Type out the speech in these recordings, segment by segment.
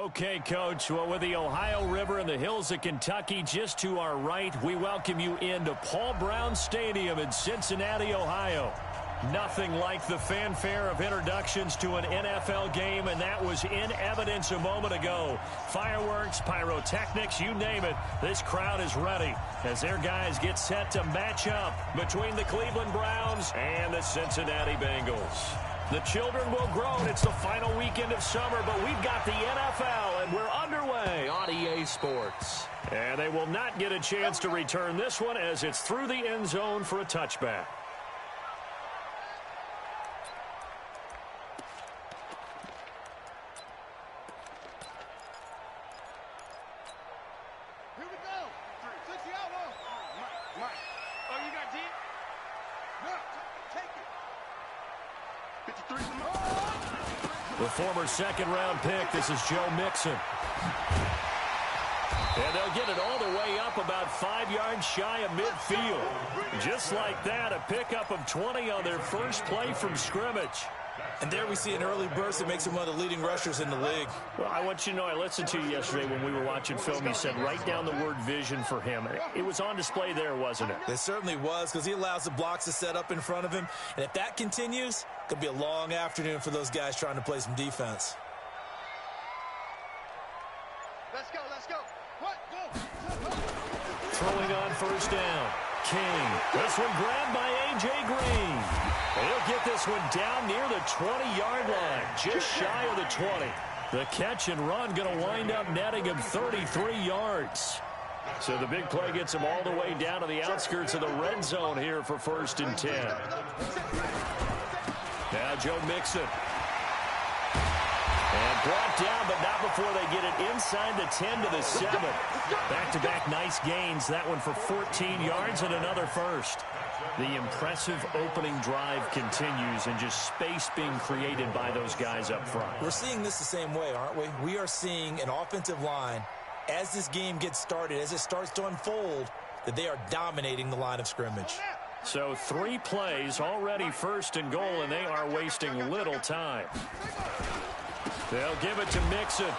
Okay, Coach. Well, with the Ohio River and the hills of Kentucky just to our right, we welcome you into Paul Brown Stadium in Cincinnati, Ohio. Nothing like the fanfare of introductions to an NFL game, and that was in evidence a moment ago. Fireworks, pyrotechnics, you name it. This crowd is ready as their guys get set to match up between the Cleveland Browns and the Cincinnati Bengals. The children will grow, and it's the final weekend of summer, but we've got the NFL, and we're underway on EA Sports. And they will not get a chance to return this one as it's through the end zone for a touchback. The former second-round pick, this is Joe Mixon. And they'll get it all the way up about 5 yards shy of midfield. Just like that, a pickup of 20 on their first play from scrimmage. And there we see an early burst that makes him one of the leading rushers in the league. Well, I want you to know, I listened to you yesterday when we were watching film. You said write down the word vision for him. It was on display there, wasn't it? It certainly was, because he allows the blocks to set up in front of him. And if that continues, it could be a long afternoon for those guys trying to play some defense. Let's go, let's go. What? Go. Throwing on first down. King. This one grabbed by A.J. Green. He'll get this one down near the 20-yard line, just shy of the 20. The catch and run going to wind up netting him 33 yards. So the big play gets him all the way down to the outskirts of the red zone here for 1st and 10. Now Joe Mixon. And brought down, but not before they get it inside the 10 to the 7. Back-to-back nice gains. That one for 14 yards and another first. The impressive opening drive continues and just space being created by those guys up front. We're seeing this the same way, aren't we? We are seeing an offensive line, as this game gets started, as it starts to unfold, that they are dominating the line of scrimmage. So 3 plays, already 1st and goal, and they are wasting little time. They'll give it to Mixon.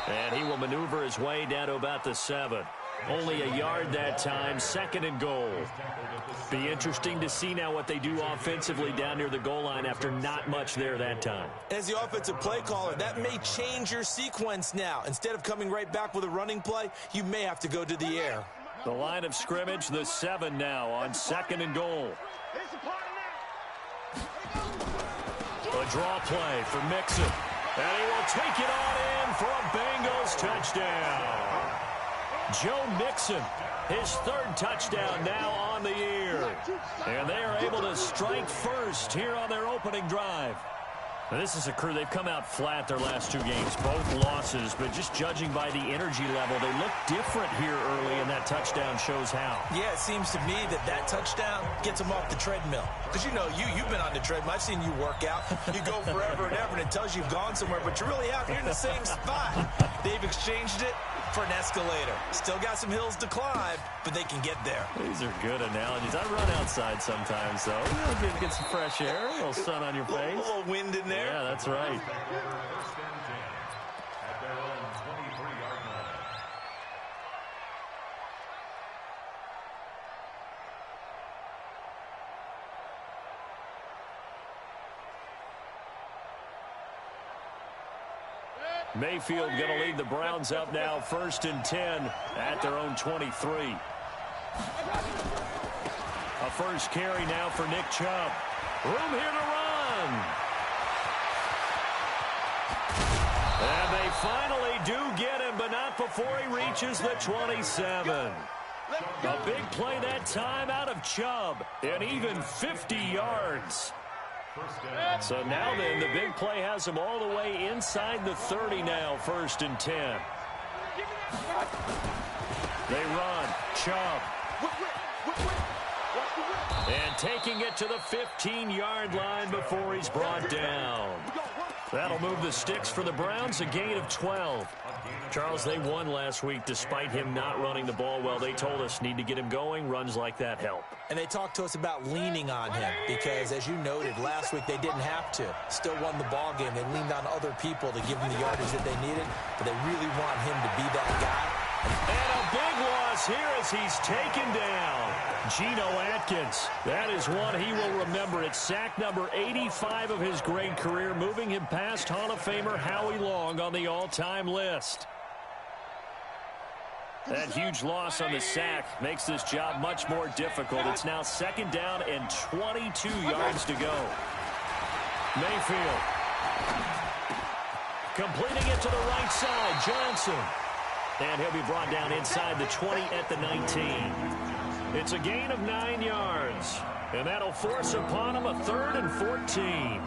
And he will maneuver his way down to about the 7. Only a yard that time, 2nd and goal. Be interesting to see now what they do offensively down near the goal line after not much there that time. As the offensive play caller, that may change your sequence now. Instead of coming right back with a running play, you may have to go to the air. The line of scrimmage, the 7 now on 2nd and goal. A draw play for Mixon. And he will take it on in for a Bengals touchdown. Joe Mixon, his 3rd touchdown now on the year. And they are able to strike first here on their opening drive. Now, this is a crew, they've come out flat their last 2 games, both losses, but just judging by the energy level, they look different here early, and that touchdown shows how. Yeah, it seems to me that touchdown gets them off the treadmill. Because, you know, you've been on the treadmill. I've seen you work out. You go forever and ever, and it tells you you've gone somewhere, but you're really out here in the same spot. They've exchanged it for an escalator. Still got some hills to climb, but they can get there. These are good analogies. I run outside sometimes, though. Get some fresh air, a little sun on your face. A little wind in there. Yeah, that's right. Mayfield going to lead the Browns up now, 1st and 10 at their own 23. A first carry now for Nick Chubb. Room here to run. And they finally do get him, but not before he reaches the 27. A big play that time out of Chubb, and even 50 yards. So now then, the big play has him all the way inside the 30 now, 1st and 10. They run. Chubb. And taking it to the 15-yard line before he's brought down. That'll move the sticks for the Browns, a gain of 12. Charles, they won last week despite him not running the ball well. They told us need to get him going. Runs like that help. And they talked to us about leaning on him because, as you noted, last week they didn't have to. Still won the ball game. They leaned on other people to give them the yardage that they needed, but they really want him to be that guy. And a big loss here as he's taken down. Geno Atkins. That is one he will remember. It's sack number 85 of his great career, moving him past Hall of Famer Howie Long on the all-time list. That huge loss on the sack makes this job much more difficult. It's now 2nd down and 22 yards to go. Mayfield. Completing it to the right side, Johnson. And he'll be brought down inside the 20 at the 19. It's a gain of 9 yards. And that'll force upon him a 3rd and 14.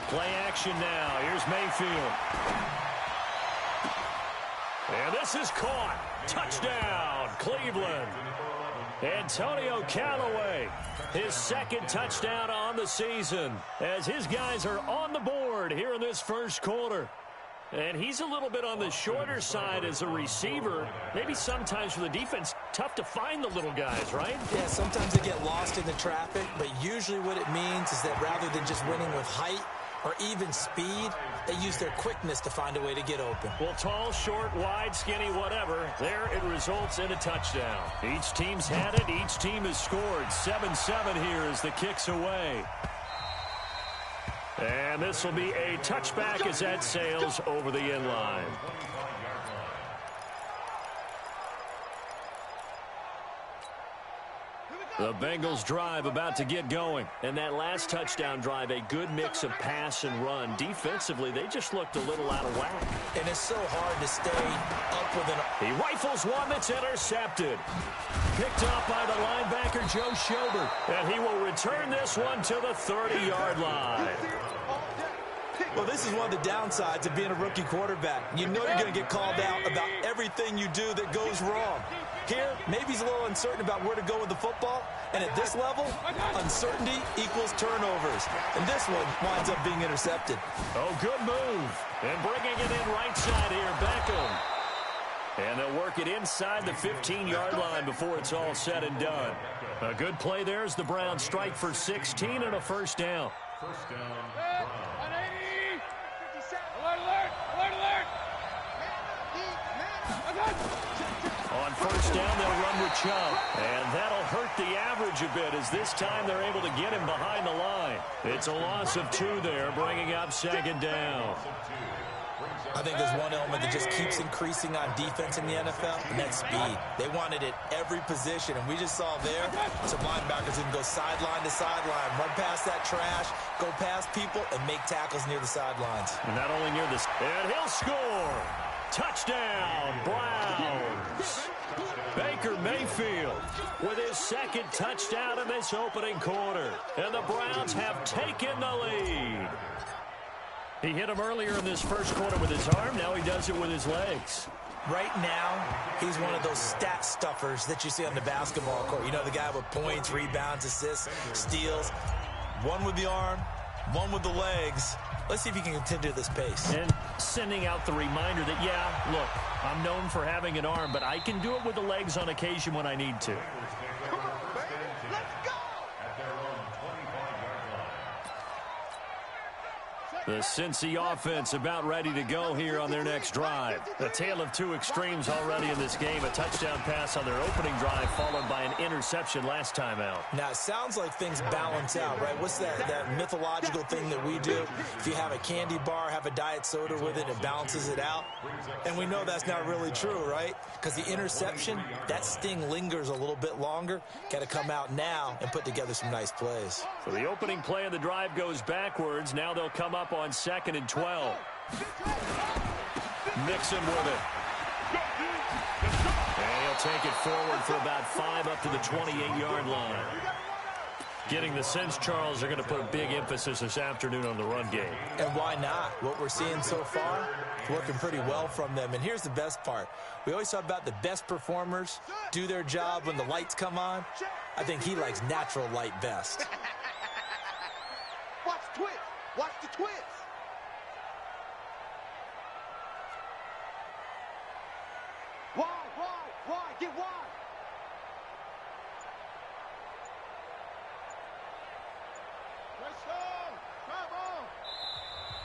Play action now. Here's Mayfield. And this is caught. Touchdown, Cleveland. Antonio Callaway, his 2nd touchdown on the season, as his guys are on the board here in this first quarter. And he's a little bit on the shorter side as a receiver. Maybe sometimes for the defense, tough to find the little guys, right? Yeah, sometimes they get lost in the traffic, but usually what it means is that rather than just winning with height or even speed, they use their quickness to find a way to get open. Well, tall, short, wide, skinny, whatever, there it results in a touchdown. Each team's had it. Each team has scored. 7-7 here as the kick's away. And this will be a touchback as that sails over the end line. The Bengals drive about to get going. And that last touchdown drive, a good mix of pass and run. Defensively, they just looked a little out of whack. And it's so hard to stay up with an... He rifles one that's intercepted. Picked up by the linebacker, Joe Schobert. And he will return this one to the 30-yard line. Well, this is one of the downsides of being a rookie quarterback. You know you're going to get called out about everything you do that goes wrong. Here, maybe he's a little uncertain about where to go with the football. And at this level, uncertainty equals turnovers. And this one winds up being intercepted. Oh, good move. And bringing it in right side here, Beckham. And they'll work it inside the 15-yard line before it's all said and done. A good play there as the Browns strike for 16 and a first down. First down. 180. 57. Alert, alert, alert, alert. On first down, they'll run with Chubb. And that'll hurt the average a bit as this time they're able to get him behind the line. It's a loss of 2 there, bringing up 2nd down. I think there's one element that just keeps increasing on defense in the NFL, and that's speed. They want it at every position, and we just saw there some linebackers who can go sideline to sideline, run past that trash, go past people, and make tackles near the sidelines. And not only near this, and he'll score. Touchdown, Browns. Baker Mayfield with his 2nd touchdown in this opening quarter. And the Browns have taken the lead. He hit him earlier in this first quarter with his arm. Now he does it with his legs. Right now, he's one of those stat stuffers that you see on the basketball court. You know, the guy with points, rebounds, assists, steals. One with the arm, one with the legs. Let's see if he can continue this pace. And sending out the reminder that, yeah, look, I'm known for having an arm, but I can do it with the legs on occasion when I need to. The Cincy offense about ready to go here on their next drive. A tale of 2 extremes already in this game. A touchdown pass on their opening drive followed by an interception last time out. Now, it sounds like things balance out, right? What's that mythological thing that we do? If you have a candy bar, have a diet soda with it, it balances it out. And we know that's not really true, right? Because the interception, that sting lingers a little bit longer. Got to come out now and put together some nice plays. So the opening play of the drive goes backwards. Now they'll come up on 2nd and 12. Mixon with it. And he'll take it forward for about 5 up to the 28-yard line. Getting the sense, Charles, they're going to put a big emphasis this afternoon on the run game. And why not? What we're seeing so far, working pretty well from them. And here's the best part. We always talk about the best performers do their job when the lights come on. I think he likes natural light best. Watch the twist. Watch the twist. Wide, get wide.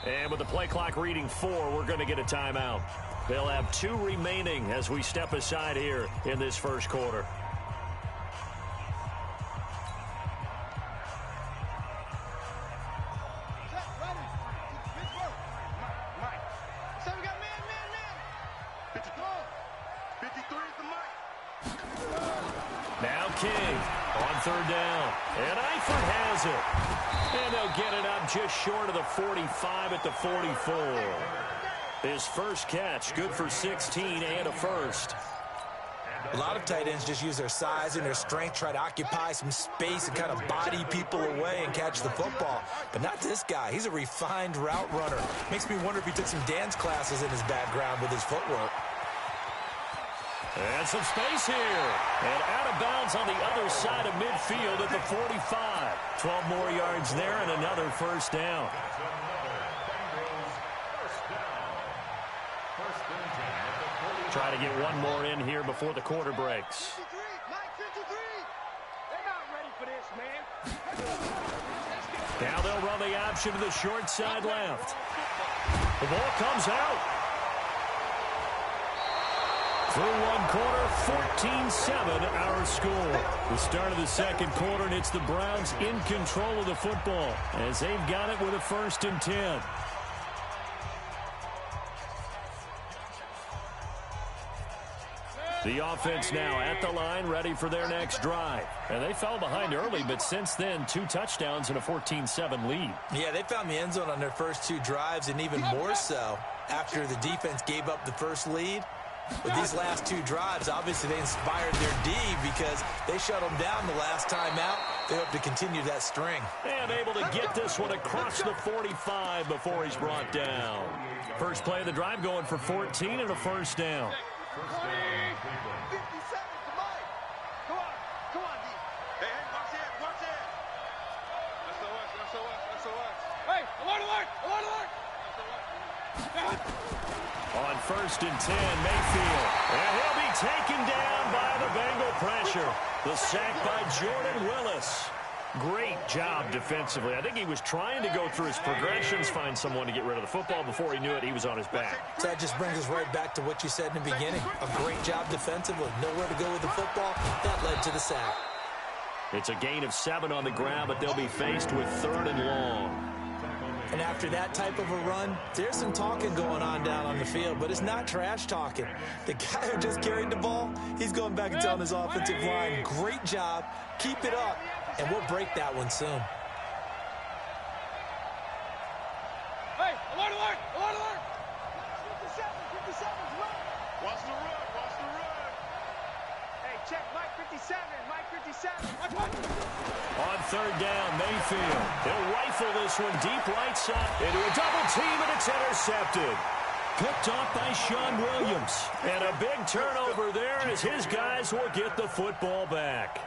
And with the play clock reading 4, we're going to get a timeout. They'll have 2 remaining as we step aside here in this first quarter. Now King on third down. And Eifert has it. And they'll get it up just short of the 45 at the 44. His first catch, good for 16 and a first. A lot of tight ends just use their size and their strength, try to occupy some space and kind of body people away and catch the football. But not this guy. He's a refined route runner. Makes me wonder if he took some dance classes in his background with his footwork. And some space here. And out of bounds on the other side of midfield at the 45. 12 more yards there and another first down. Try to get one more in here before the quarter breaks. Now they'll run the option to the short side left. The ball comes out. Through one quarter, 14-7 our score. The start of the second quarter, and it's the Browns in control of the football as they've got it with a 1st and 10. The offense now at the line, ready for their next drive. And they fell behind early, but since then, 2 touchdowns and a 14-7 lead. Yeah, they found the end zone on their first 2 drives, and even more so after the defense gave up the first lead. With these last 2 drives, obviously they inspired their D because they shut them down the last time out. They hope to continue that string. And able to get this one across the 45 before he's brought down. First play of the drive going for 14 and a first down. 57 to Mike. Come on, D. Hey, watch it. That's us. Hey, alert. On 1st and 10, Mayfield. And he'll be taken down by the Bengal pressure. The sack by Jordan Willis. Great job defensively. I think he was trying to go through his progressions, find someone to get rid of the football. Before he knew it, he was on his back. So that just brings us right back to what you said in the beginning. A great job defensively. Nowhere to go with the football. That led to the sack. It's a gain of 7 on the ground, but they'll be faced with 3rd and long. And after that type of a run, there's some talking going on down on the field, but it's not trash talking. The guy who just carried the ball, he's going back and telling his offensive line, great job, keep it up, and we'll break that one soon. Hey, alert. 57, run. Watch the run. Hey, check Mike 57. Watch. On 3rd down, Mayfield. He'll rifle this one deep right side into a double team, and it's intercepted. Picked off by Sean Williams. And a big turnover there as his guys will get the football back.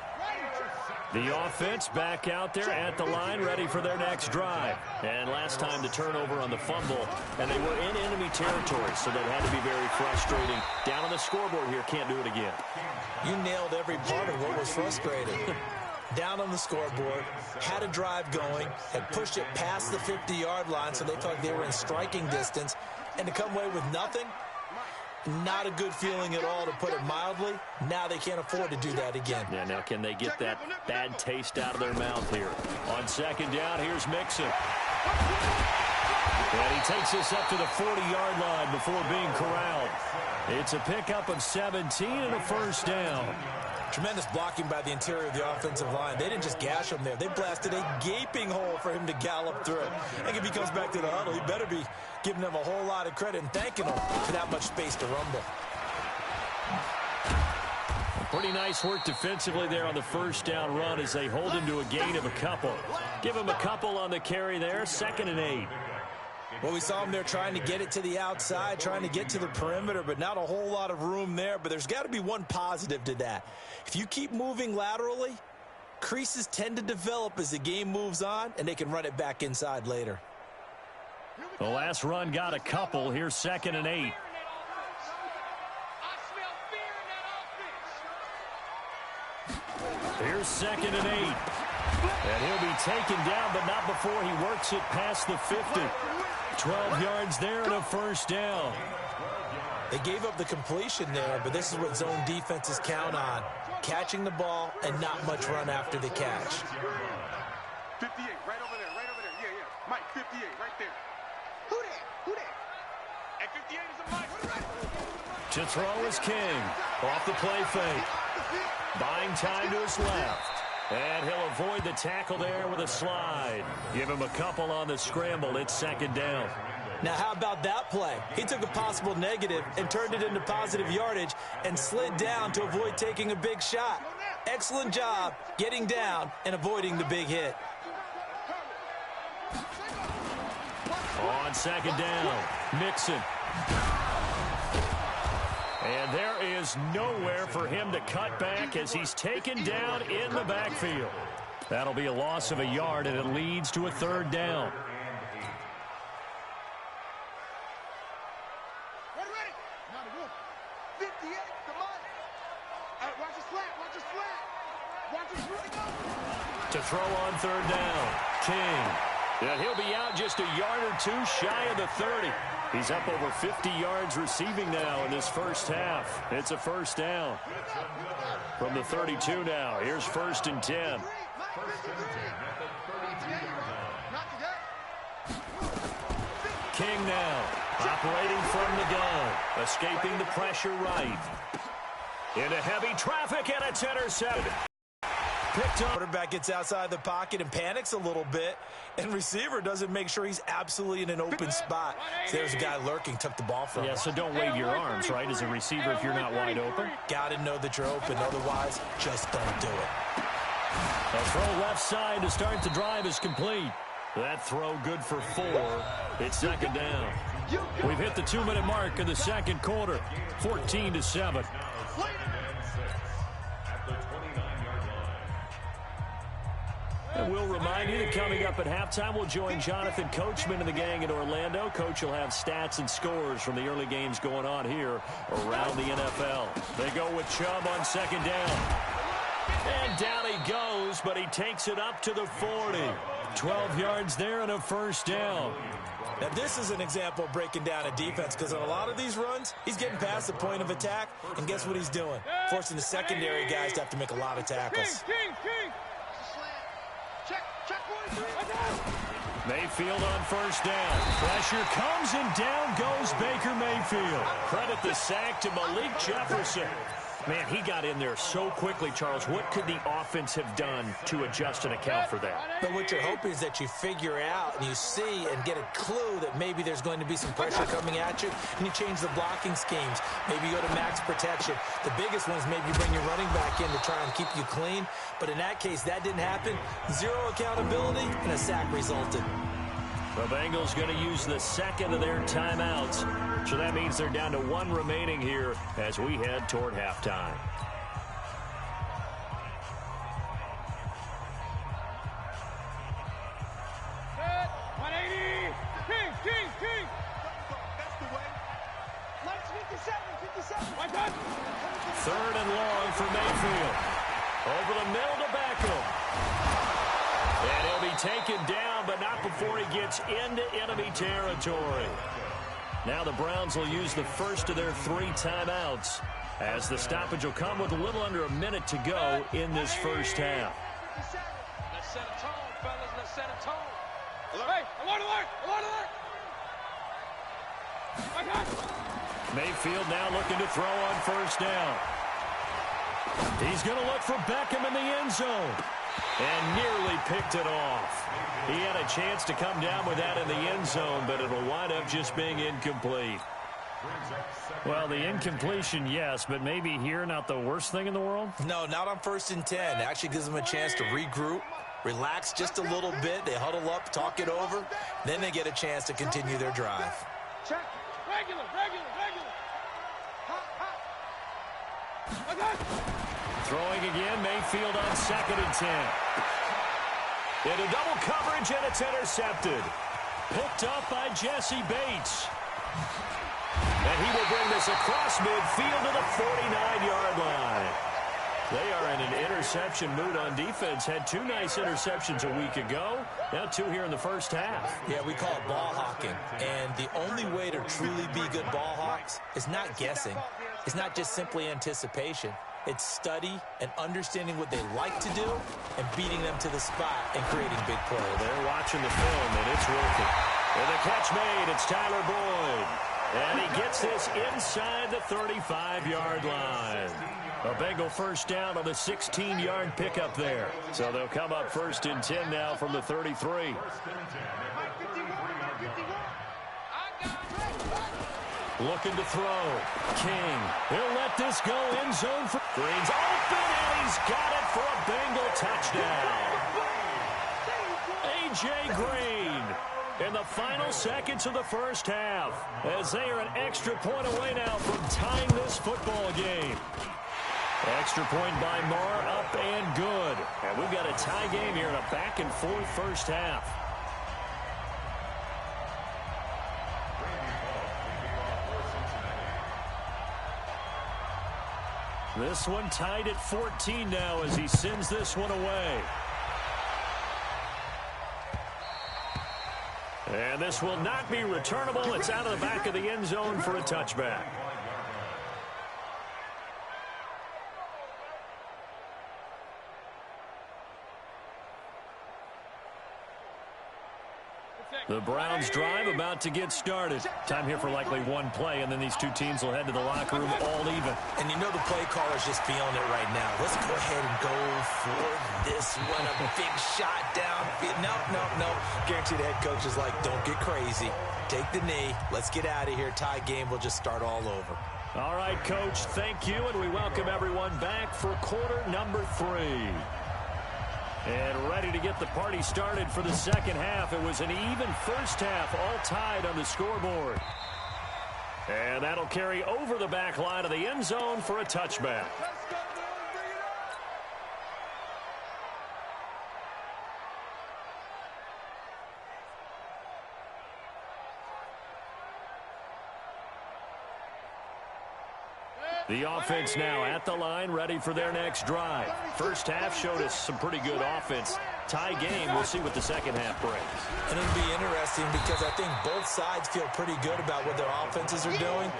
The offense back out there at the line, ready for their next drive. And last time the turnover on the fumble, and they were in enemy territory, so that had to be very frustrating. Down on the scoreboard here, can't do it again. You nailed every part of what was frustrating. Down on the scoreboard, had a drive going, had pushed it past the 50-yard line, so they thought they were in striking distance, and to come away with nothing, not a good feeling at all, to put it mildly. Now they can't afford to do that again. Yeah, now can they get that bad taste out of their mouth here? On 2nd down, here's Mixon. And he takes us up to the 40-yard line before being corralled. It's a pickup of 17 and a first down. Tremendous blocking by the interior of the offensive line. They didn't just gash him there. They blasted a gaping hole for him to gallop through. I think if he comes back to the huddle, he better be giving them a whole lot of credit and thanking them for that much space to rumble. Pretty nice work defensively there on the first down run as they hold him to a gain of a couple. Give him a couple on the carry there, 2nd and 8. Well, we saw him there trying to get it to the outside, trying to get to the perimeter, but not a whole lot of room there. But there's got to be one positive to that. If you keep moving laterally, creases tend to develop as the game moves on, and they can run it back inside later. The last run got a couple. Here's 2nd and 8. Here's 2nd and 8. And he'll be taken down, but not before he works it past the 50. 12 yards there and a first down. They gave up the completion there, but this is what zone defenses count on. Catching the ball and not much run after the catch. 58, right over there, yeah. Mike, 58, right there. Who there? Who there? At 58 is a Mike. To throw is King. Off the play fake. Buying time to his left. And he'll avoid the tackle there with a slide. Give him a couple on the scramble. It's 2nd down. Now, how about that play? He took a possible negative and turned it into positive yardage and slid down to avoid taking a big shot. Excellent job getting down and avoiding the big hit. On 2nd down, Mixon. And there is nowhere for him to cut back as he's taken down in the backfield. That'll be a loss of a yard, and it leads to a 3rd down. Ready? 58, come on. Watch his flat, watch his flat. Watch his really go. To throw on 3rd down, King. And he'll be out just a yard or two shy of the 30. He's up over 50 yards receiving now in this first half. It's a first down. From the 32 now, here's 1st and 10. King now, operating from the gun, escaping the pressure right. Into heavy traffic, and it's intercepted. Picked up. Quarterback gets outside the pocket and panics a little bit, and receiver doesn't make sure he's absolutely in an open spot. So there's a guy lurking, took the ball from him. Yeah, so don't wave your arms, right, as a receiver if you're not wide open. Got to know that you're open, otherwise just don't do it. A throw left side to start the drive is complete. That throw good for 4. It's 2nd down. We've hit the 2-minute mark of the 2nd quarter, 14-7. And we'll remind you that coming up at halftime, we'll join Jonathan Coachman and the gang in Orlando. Coach will have stats and scores from the early games going on here around the NFL. They go with Chubb on 2nd down. And down he goes, but he takes it up to the 40. 12 yards there and a first down. Now, this is an example of breaking down a defense, because on a lot of these runs, he's getting past the point of attack, and guess what he's doing? Forcing the secondary guys to have to make a lot of tackles. King. Check 1, 3. Mayfield on first down. Pressure comes, and down goes Baker Mayfield. Credit the sack to Malik Jefferson. Man, he got in there so quickly, Charles. What could the offense have done to adjust and account for that? But what you're hoping is that you figure out and you see and get a clue that maybe there's going to be some pressure coming at you, and you change the blocking schemes. Maybe you go to max protection. The biggest one is maybe bring your running back in to try and keep you clean. But in that case, that didn't happen. Zero accountability, and a sack resulted. The Bengals going to use the 2nd of their timeouts. So that means they're down to 1 remaining here as we head toward halftime. Set, 180. King. That's the way. Lights 57. 3rd and long for Mayfield. Over the middle to Beckham. And he'll be taken down, but not before he gets into enemy territory. Now the Browns will use the first of their 3 timeouts, as the stoppage will come with a little under a minute to go in this first half. Let's set a tone, fellas. Let's set a tone. Hey, alert! Mayfield now looking to throw on first down. He's going to look for Beckham in the end zone. And nearly picked it off. He had a chance to come down with that in the end zone, but it'll wind up just being incomplete. Well, the incompletion, yes, but maybe here not the worst thing in the world? No, not on 1st and 10. It actually gives them a chance to regroup, relax just a little bit. They huddle up, talk it over. Then they get a chance to continue their drive. Check. Regular. Throwing again, Mayfield on 2nd and 10. Into double coverage, and it's intercepted. Picked up by Jesse Bates. And he will bring this across midfield to the 49-yard line. They are in an interception mood on defense. Had 2 nice interceptions a week ago. Now 2 here in the first half. Yeah, we call it ball hawking. And the only way to truly be good ball hawks is not guessing. It's not just simply anticipation. It's study and understanding what they like to do and beating them to the spot and creating big plays. They're watching the film, and it's working. And the catch made. It's Tyler Boyd. And he gets this inside the 35-yard line. A Bengal first down on the 16-yard pickup there. So they'll come up 1st and 10 now from the 33. Looking to throw. King. He'll let this go in zone for Green's open, and he's got it for a Bengal touchdown. A.J. Green in the final seconds of the first half, as they are an extra point away now from tying this football game. Extra point by Marr, up and good. And we've got a tie game here in a back-and-forth first half. This one tied at 14 now as he sends this one away. And this will not be returnable. It's out of the back of the end zone for a touchback. The Browns drive about to get started. Time here for likely one play, and then these two teams will head to the locker room all even. And you know the play caller's just feeling it right now. Let's go ahead and go for this one. A big shot down. No. Guarantee the head coach is like, don't get crazy. Take the knee. Let's get out of here. Tie game will just start all over. All right, Coach, thank you, and we welcome everyone back for quarter number 3. And ready to get the party started for the second half. It was an even first half, all tied on the scoreboard. And that'll carry over the back line of the end zone for a touchback. The offense now at the line, ready for their next drive. First half showed us some pretty good offense. Tie game, we'll see what the second half brings. And it'll be interesting because I think both sides feel pretty good about what their offenses are doing.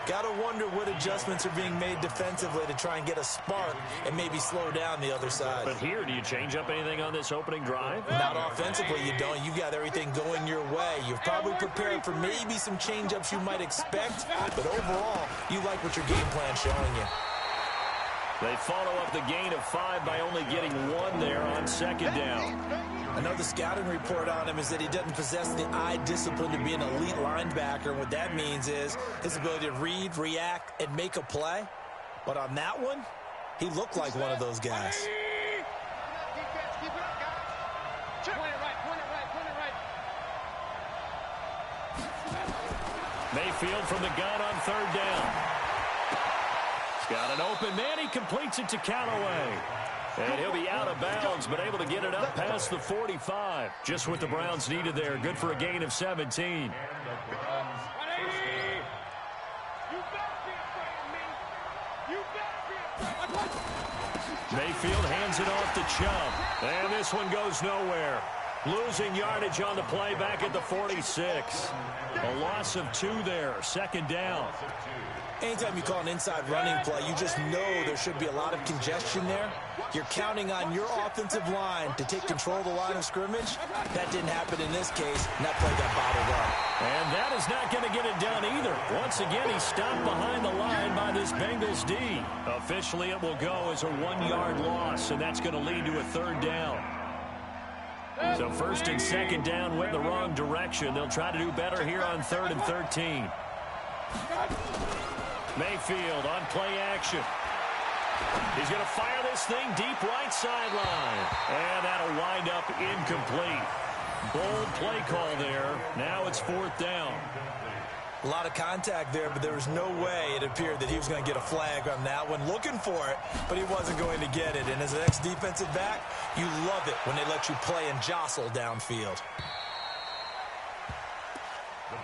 Got to wonder what adjustments are being made defensively to try and get a spark and maybe slow down the other side. But here, do you change up anything on this opening drive? Not offensively, you don't. You got everything going your way. You've probably prepared for maybe some change-ups you might expect, but overall, you like what your game plan's showing you. They follow up the gain of 5 by only getting 1 there on second down. Another scouting report on him is that he doesn't possess the eye discipline to be an elite linebacker. And what that means is his ability to read, react, and make a play. But on that one, he looked like one of those guys. Mayfield from the gun on third down. He's got an open man. He completes it to Callaway. And he'll be out of bounds, but able to get it up past the 45. Just what the Browns needed there. Good for a gain of 17. Mayfield hands it off to Chubb. And this one goes nowhere. Losing yardage on the play back at the 46. A loss of 2 there. Second down. Anytime you call an inside running play, you just know there should be a lot of congestion there. You're counting on your offensive line to take control of the line of scrimmage. That didn't happen in this case, and that play got bottled up. And that is not going to get it done either. Once again, he's stopped behind the line by this Bengals D. Officially, it will go as a 1-yard loss, and that's going to lead to a third down. So first and second down went the wrong direction. They'll try to do better here on 3rd and 13. Mayfield on play action. He's going to fire this thing deep right sideline. And that'll wind up incomplete. Bold play call there. Now it's 4th down. A lot of contact there, but there was no way it appeared that he was going to get a flag on that one. Looking for it, but he wasn't going to get it. And as an ex-defensive back, you love it when they let you play and jostle downfield.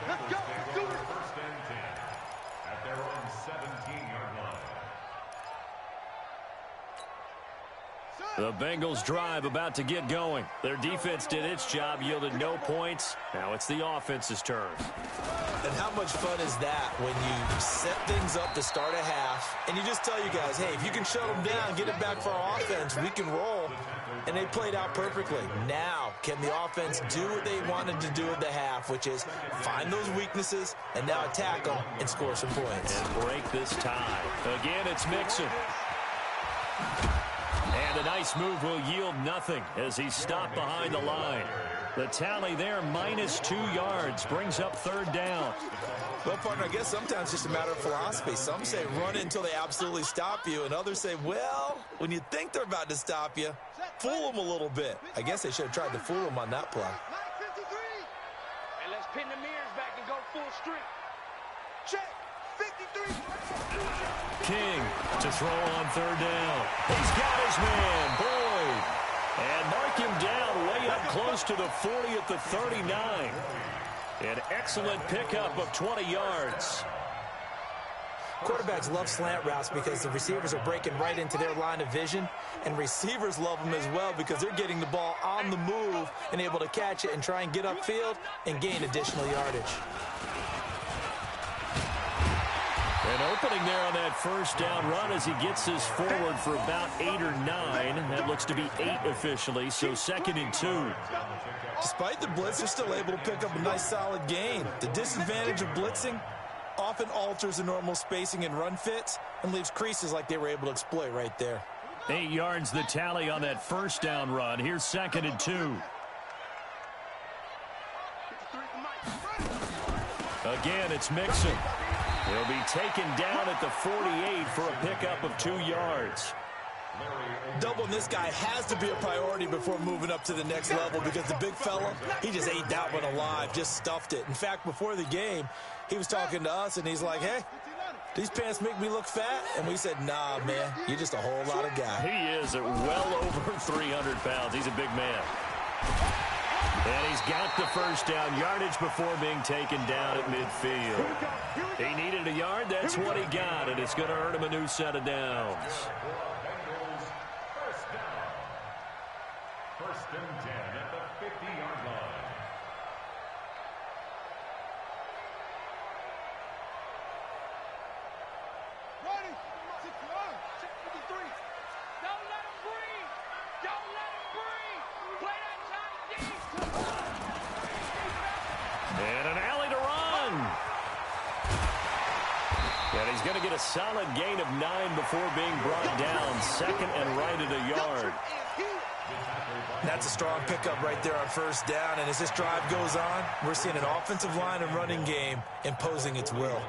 Let's go. Let's do it. First and 10 at their own 17-yard line. The Bengals drive about to get going. Their defense did its job, yielded no points. Now it's the offense's turn. And how much fun is that when you set things up to start a half, and you just tell you guys, hey, if you can shut them down, get it back for our offense, we can roll. And they played out perfectly. Now, can the offense do what they wanted to do at the half, which is find those weaknesses and now attack them and score some points. And break this tie. Again, it's Mixon. And a nice move will yield nothing as he's stopped behind the line. The tally there, -2 yards, brings up 3rd down. Well, partner, I guess sometimes it's just a matter of philosophy. Some say run it until they absolutely stop you, and others say, well, when you think they're about to stop you, fool them a little bit. I guess they should have tried to fool them on that play. And let's pin the mirrors back and go full strength. Check. 53. King to throw on 3rd down. He's got his man, Boyd. And mark him down way up close to the 40 at the 39. An excellent pickup of 20 yards. Quarterbacks love slant routes because the receivers are breaking right into their line of vision, and receivers love them as well because they're getting the ball on the move and able to catch it and try and get upfield and gain additional yardage. An opening there on that 1st down run as he gets this forward for about 8 or 9. That looks to be 8 officially, so 2nd and 2. Despite the blitz, they're still able to pick up a nice solid gain. The disadvantage of blitzing often alters the normal spacing and run fits and leaves creases like they were able to exploit right there. 8 yards the tally on that 1st down run. Here's 2nd and 2. Again, it's Mixon. He'll be taken down at the 48 for a pickup of 2 yards. Doubling this guy has to be a priority before moving up to the next level because the big fella, he just ate that one alive, just stuffed it. In fact, before the game, he was talking to us, and he's like, hey, these pants make me look fat? And we said, nah, man, you're just a whole lot of guy. He is at well over 300 pounds. He's a big man. And he's got the 1st down yardage before being taken down at midfield. He needed a yard. That's what he got, and it's going to earn him a new set of downs. Bengals first down. 1st and 10 at the 50-yard line. Ready. 53. Don't let him breathe. Don't let him breathe. Play that time deep. And an alley to run. And he's going to get a solid gain of 9 before being brought down. 2nd and right at a yard. That's a strong pickup right there on 1st down, and as this drive goes on, we're seeing an offensive line and running game imposing its will.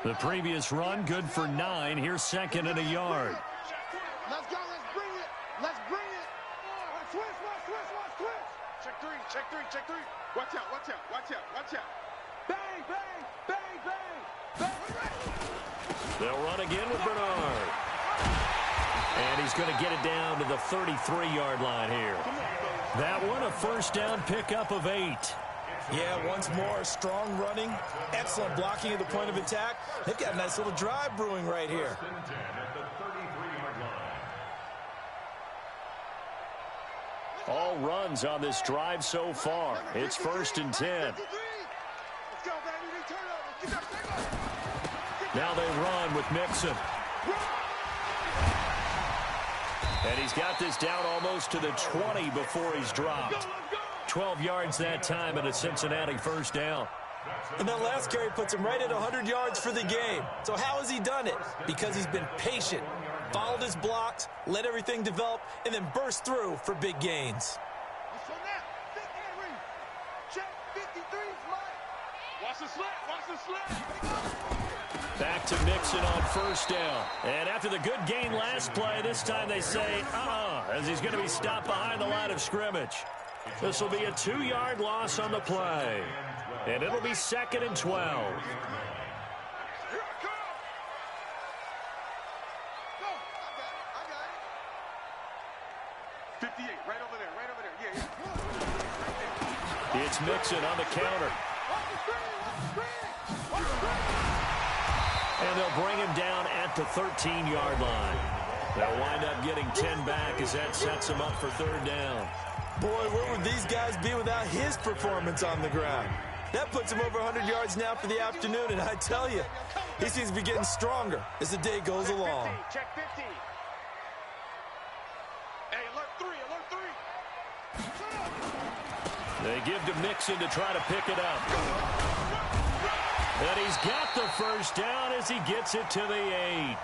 The previous run, good for 9. Here's 2nd and a yard. Let's go. Let's bring it. Let's bring it. Twist. Check 3. Check 3. Check 3. Watch out. Watch out. Watch out. Watch out. Bang, bang, bang, bang. Bang. They'll run again with Bernard. And he's going to get it down to the 33-yard line here. That one, a 1st down pickup of 8. Yeah, once more, strong running, excellent blocking at the point of attack. They've got a nice little drive brewing right here. All runs on this drive so far. It's 1st and 10. Let's go, baby. Now they run with Mixon. And he's got this down almost to the 20 before he's dropped. 12 yards that time and a Cincinnati 1st down. And that last carry puts him right at 100 yards for the game. So how has he done it? Because he's been patient, followed his blocks, let everything develop, and then burst through for big gains. So now, 50 and read. Check. Watch the slant. Watch the slant. Back to Mixon on first down. And after the good gain last play, this time they say, as he's going to be stopped behind the line of scrimmage. This will be a 2-yard loss on the play. And it'll be 2nd and 12. 58, right over there. Yeah. It's Mixon on the counter. And they'll bring him down at the 13-yard line. They'll wind up getting 10 back as that sets him up for 3rd down. Boy, where would these guys be without his performance on the ground? That puts him over 100 yards now for the afternoon, and I tell you, he seems to be getting stronger as the day goes along. Check 15. Hey, alert 3. They give to Mixon to try to pick it up. And he's got the first down as he gets it to the 8.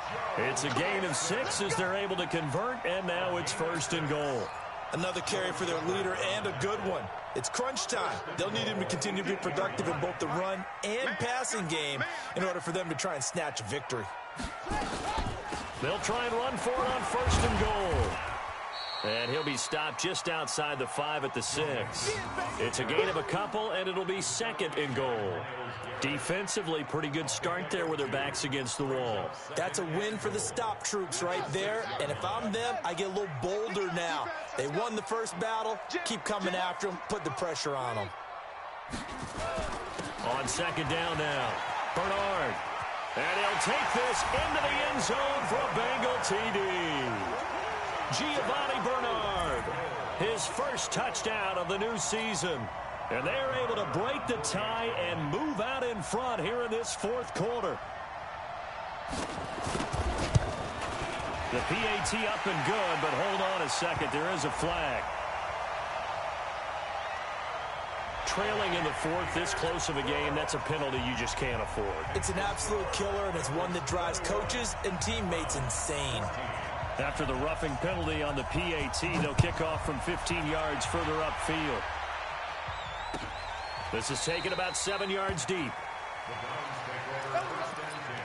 It's a gain of 6 as they're able to convert, and now it's 1st and goal. Another carry for their leader and a good one. It's crunch time. They'll need him to continue to be productive in both the run and passing game in order for them to try and snatch a victory. They'll try and run for it on 1st and goal. And he'll be stopped just outside the 5 at the 6. It's a gain of a couple, and it'll be 2nd and goal. Defensively, pretty good start there with their backs against the wall. That's a win for the stop troops right there. And if I'm them, I get a little bolder now. They won the first battle. Keep coming after them. Put the pressure on them. On 2nd down now, Bernard. And he'll take this into the end zone for a Bengal TD. Giovanni Bernard, his first touchdown of the new season. And they're able to break the tie and move out in front here in this 4th quarter. The PAT up and good, but hold on a second. There is a flag. Trailing in the 4th, this close of a game, that's a penalty you just can't afford. It's an absolute killer, and it's one that drives coaches and teammates insane. After the roughing penalty on the PAT, they'll kick off from 15 yards further upfield. This is taken about 7 yards deep. The Browns take over 1st and 10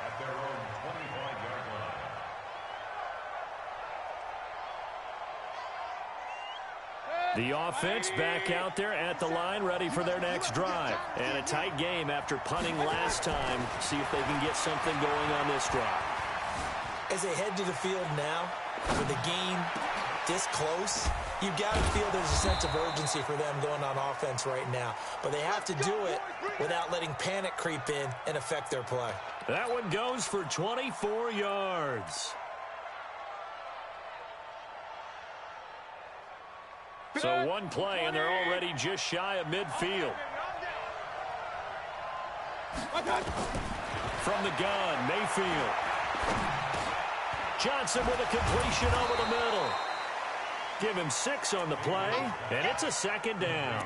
at their own 25-yard line. The offense back out there at the line, ready for their next drive. And a tight game after punting last time. See if they can get something going on this drive. As they head to the field now, with the game this close, you've got to feel there's a sense of urgency for them going on offense right now. But they have to do it without letting panic creep in and affect their play. That one goes for 24 yards. So one play, and they're already just shy of midfield. From the gun, Mayfield. Johnson with a completion over the middle. Give him 6 on the play, and it's a 2nd down.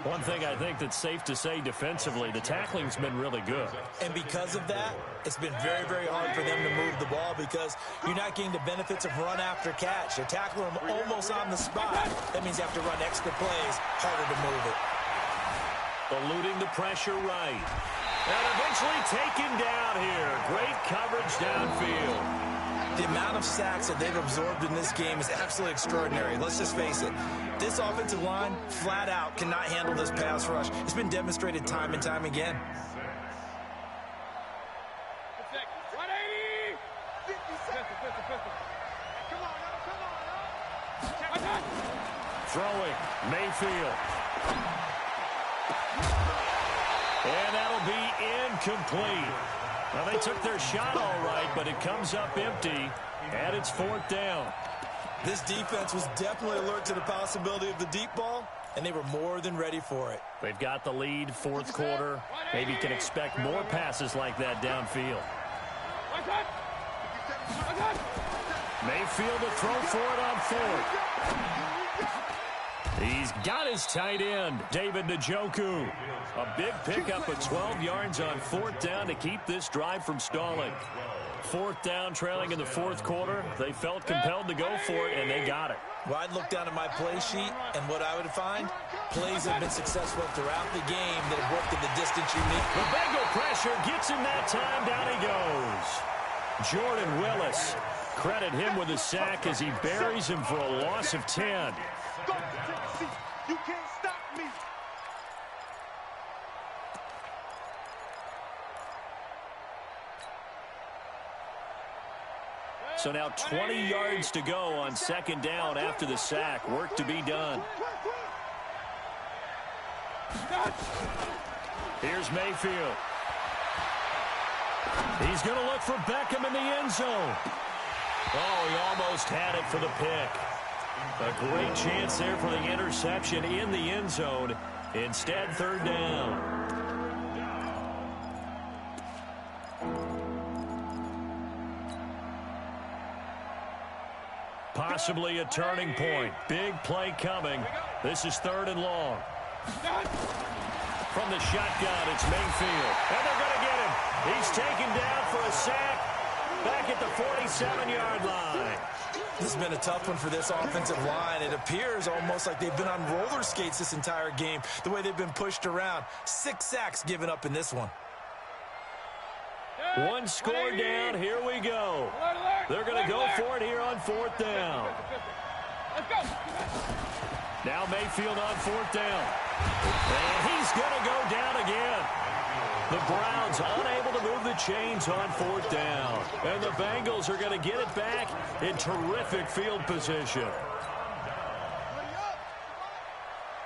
One thing I think that's safe to say defensively, the tackling's been really good. And because of that, it's been very, very hard for them to move the ball because you're not getting the benefits of run after catch. You're tackling them almost on the spot. That means you have to run extra plays, harder to move it. Eluding the pressure right. And eventually taken down here. Great coverage downfield. The amount of sacks that they've absorbed in this game is absolutely extraordinary. Let's just face it. This offensive line, flat out, cannot handle this pass rush. It's been demonstrated time and time again. 180! 50 Come on. Throwing, Mayfield. And that'll be incomplete. Well, they took their shot all right, but it comes up empty, and it's 4th down. This defense was definitely alert to the possibility of the deep ball, and they were more than ready for it. They've got the lead, 4th quarter. Maybe can expect more passes like that downfield. Mayfield to throw for it on 4th. He's got his tight end, David Njoku. A big pickup of 12 yards on 4th down to keep this drive from stalling. Fourth down, trailing in the fourth quarter. They felt compelled to go for it, and they got it. Well, I'd look down at my play sheet, and what I would find, plays have been successful throughout the game that have worked in the distance you need. The Bengal pressure gets him that time. Down he goes. Jordan Willis. Credit him with a sack as he buries him for a loss of 10. You can't stop me. So now 20 yards to go on second down after the sack. Work to be done. Here's Mayfield. He's going to look for Beckham in the end zone. Oh, he almost had it for the pick. A great chance there for the interception in the end zone. Instead, third down. Possibly a turning point. Big play coming. This is third and long. From the shotgun, it's Mayfield. And they're going to get him. He's taken down for a sack back at the 47-yard line. This has been a tough one for this offensive line. It appears almost like they've been on roller skates this entire game, the way they've been pushed around. 6 sacks given up in this one. One score down. Here we go. They're going to go for it here on fourth down. Let's go. Now Mayfield on fourth down. And he's going to go down again. The Browns unable to move the chains on fourth down. And the Bengals are going to get it back in terrific field position.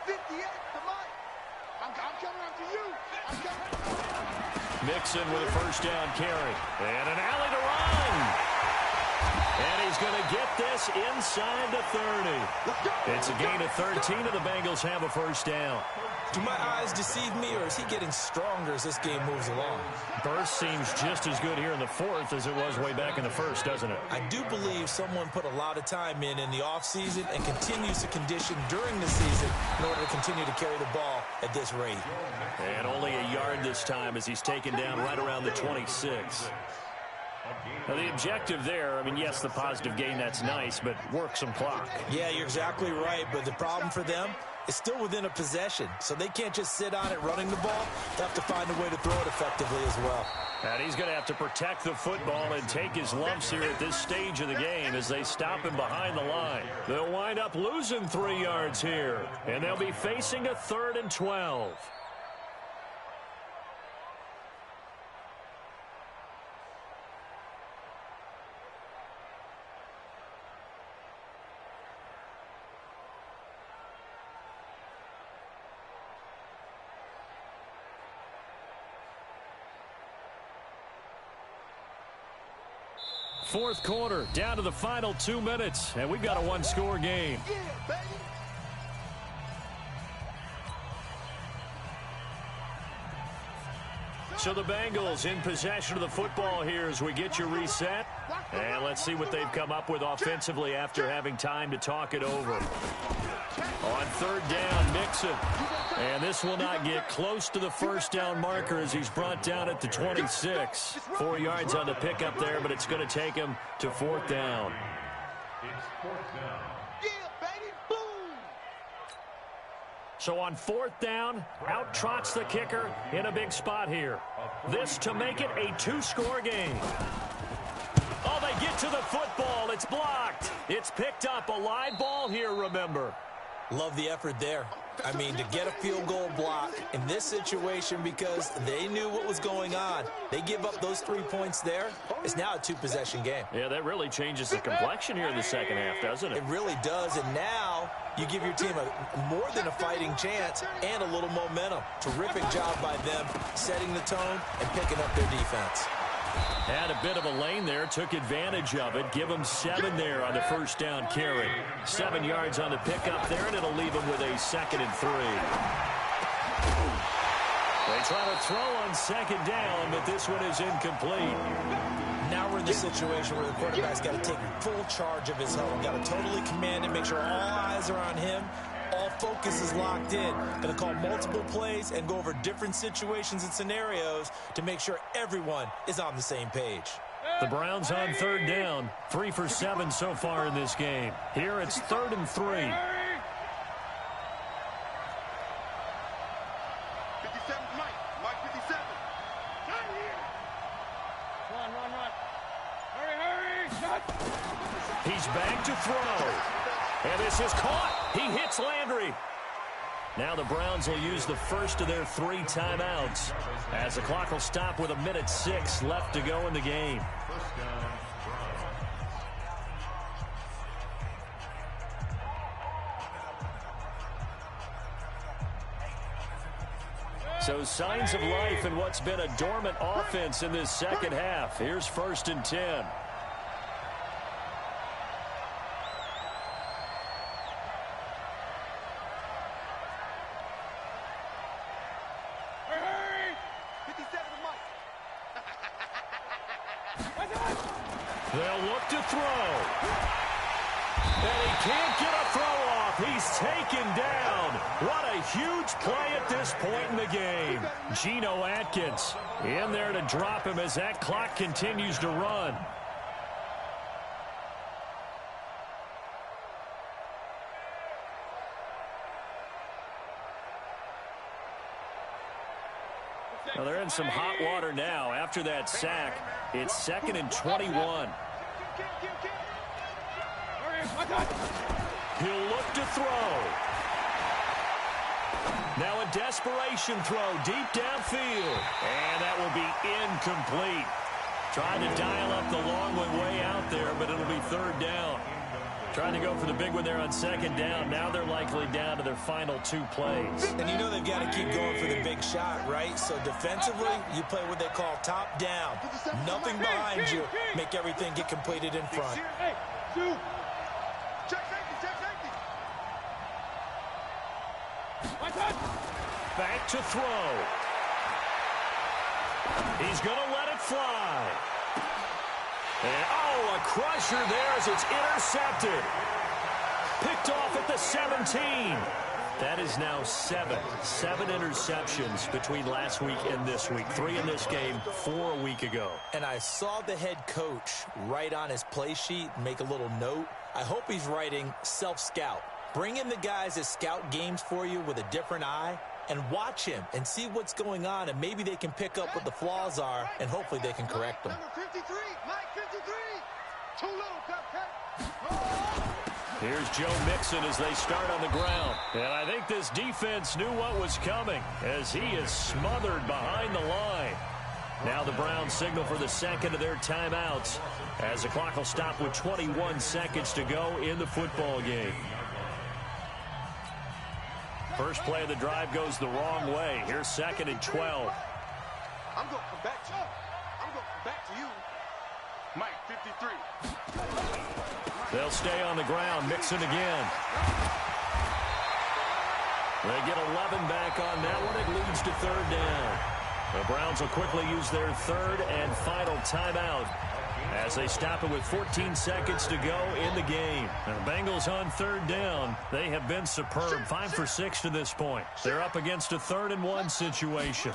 58, come on. I'm coming after you. I'm coming. Mixon with a first down carry. And an alley to run. And he's going to get this inside the 30. It's a gain of 13, and the Bengals have a first down. Do my eyes deceive me, or is he getting stronger as this game moves along? Burst seems just as good here in the fourth as it was way back in the first, doesn't it? I do believe someone put a lot of time in the offseason and continues to condition during the season in order to continue to carry the ball at this rate. And only a yard this time as he's taken down right around the 26. Now, the objective there, I mean, yes, the positive gain, that's nice, but work some clock. Yeah, you're exactly right, but the problem for them is still within a possession, so they can't just sit on it running the ball. They have to find a way to throw it effectively as well. And he's going to have to protect the football and take his lumps here at this stage of the game as they stop him behind the line. They'll wind up losing 3 yards here, and they'll be facing a 3rd and 12. Fourth quarter, down to the final 2 minutes, and we've got a one-score game. Yeah, baby. So the Bengals in possession of the football here as we get you reset. And let's see what they've come up with offensively after having time to talk it over. On third down, Mixon. And this will not get close to the first down marker as he's brought down at the 26. 4 yards on the pickup there, but it's going to take him to fourth down. It's fourth down. Yeah, baby. Boom. So on fourth down, out trots the kicker in a big spot here. This to make it a 2-score game. Oh, they get to the football. It's blocked. It's picked up. A live ball here, remember. Love the effort there. I mean, to get a field goal block in this situation because they knew what was going on. They give up those 3 points there. It's now a 2-possession game. Yeah, that really changes the complexion here in the second half, doesn't it? It really does, and now you give your team more than a fighting chance and a little momentum. Terrific job by them setting the tone and picking up their defense. Had a bit of a lane there, took advantage of it. Give him 7 there on the first down carry. 7 yards on the pickup there, and it'll leave him with a 2nd and 3. They try to throw on second down, but this one is incomplete. Now we're in the situation where the quarterback's got to take full charge of his home. Got to totally command it, make sure all eyes are on him. All focus is locked in. Going to call multiple plays and go over different situations and scenarios to make sure everyone is on the same page. The Browns on third down, 3 for 7 so far in this game. Here it's 3rd and 3. 57, Mike. Mike 57. Not here. Run. Hurry. Shot. He's back to throw. And this is caught. He hits Landry. Now the Browns will use the first of their 3 timeouts as the clock will stop with 1:06 left to go in the game. First down, Browns. So signs of life in what's been a dormant offense in this second half. Here's 1st and 10. They'll look to throw. And he can't get a throw off. He's taken down. What a huge play at this point in the game. Geno Atkins in there to drop him as that clock continues to run. Well, they're in some hot water now. After that sack, it's 2nd and 21. He'll look to throw. Now a desperation throw deep downfield. And that will be incomplete. Trying to dial up the long one way out there, but it'll be 3rd down. Trying to go for the big one there on 2nd down. Now they're likely down to their final 2 plays. And you know they've got to keep going for the big shot, right? So defensively, you play what they call top down. Nothing behind you. Make everything get completed in front. Hey, two. Check safety. Back to throw. He's going to let it fly. And, oh, a crusher there as it's intercepted. Picked off at the 17. That is now 7 interceptions between last week and this week. 3 in this game, 4 a week ago. And I saw the head coach write on his play sheet, make a little note. I hope he's writing self-scout. Bring in the guys that scout games for you with a different eye and watch him and see what's going on, and maybe they can pick up what the flaws are, and hopefully they can correct them. Number 53, Mike 53. Too little, cut. Here's Joe Mixon as they start on the ground. And I think this defense knew what was coming as he is smothered behind the line. Now the Browns signal for the 2nd of their timeouts as the clock will stop with 21 seconds to go in the football game. First play of the drive goes the wrong way. Here's 2nd and 12. I'm going to come back to you. Mike 53. They'll stay on the ground. Mixon again. They get 11 back on that one. It leads to 3rd down. The Browns will quickly use their 3rd and final timeout as they stop it with 14 seconds to go in the game. And the Bengals on 3rd down. They have been superb. 5 for 6 to this point. They're up against a 3rd and 1 situation.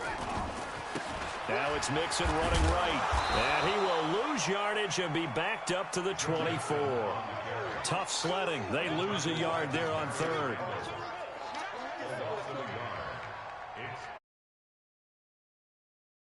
Now it's Mixon running right. And he will lose yardage and be backed up to the 24. Tough sledding. They lose a yard there on 3rd.